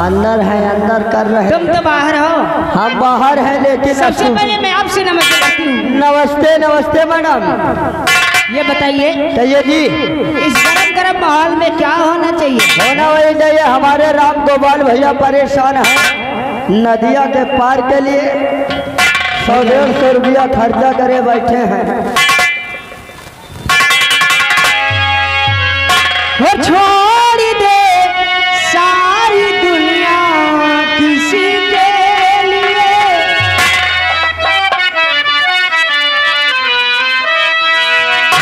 अंदर है, अंदर कर रहे। तुम तो बाहर हो। हम बाहर हैं, लेकिन सबसे पहले मैं आपसे नमस्ते करती हूँ। नमस्ते नमस्ते मैडम। ये बताइए चाहिए जी, इस गरम गरम माहौल में क्या होना चाहिए? होना वही चाहिए। हमारे राम गोपाल भैया परेशान हैं, नदिया के पार के लिए 100-150 रुपया खर्चा करे बैठे हैं। वो छोड़ दे सारी दुनिया किसी के लिए,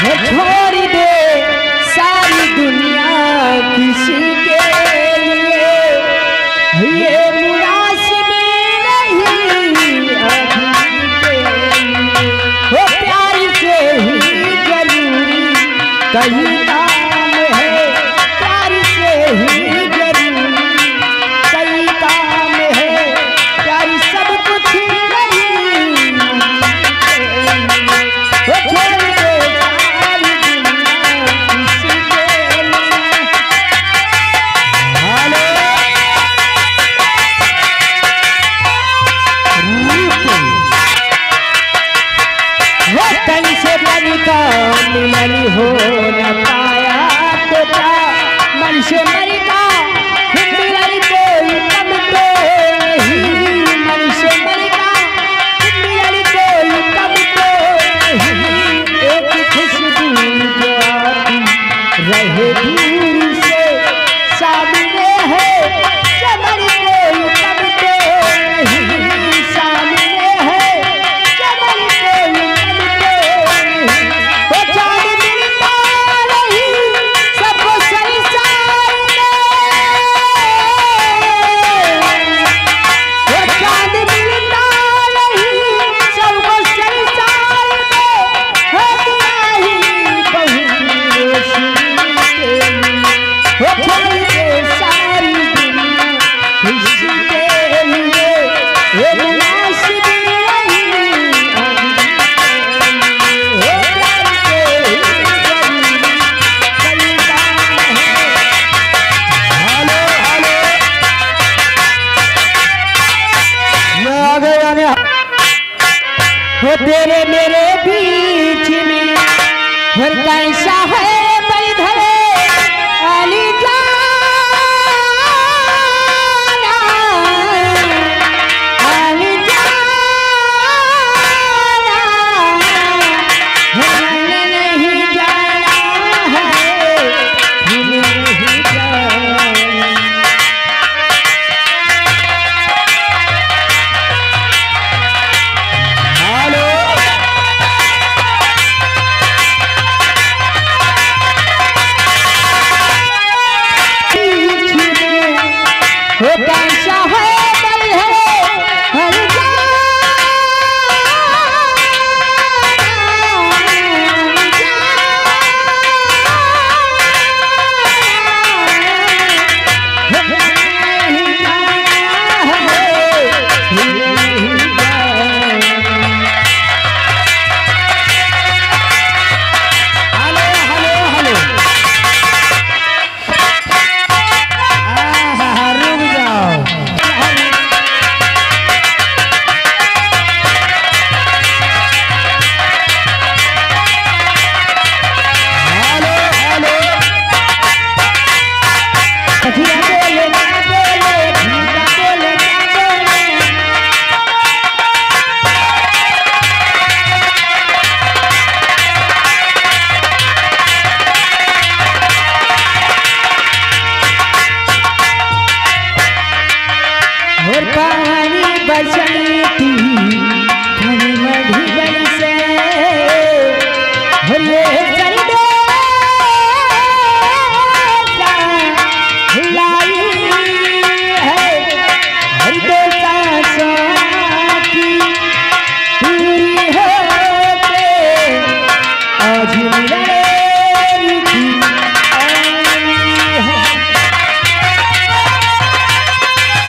वो छोड़ दे सारी दुनिया किसी के लिए, ये मुनासिब नहीं अभी के लिए, वो प्यार से ही जरूरी कहीं मिलन हो न पाया तो क्या मन से मर का मिलन कोई कम तो नहीं, मन से मर का मिलन कोई कम तो नहीं, एक खुशबू जो आती रहे दूर से सामने है, समर कोई कम तो नहीं, सामने है समर कोई कम तो नहीं। वो तेरे मेरे बीच में हर कैसा है परिधरे अली जाना, अली जाना, हमने नहीं जाना है, हमने नहीं जाना। वो कैसा है बल है हर और पानी बसंती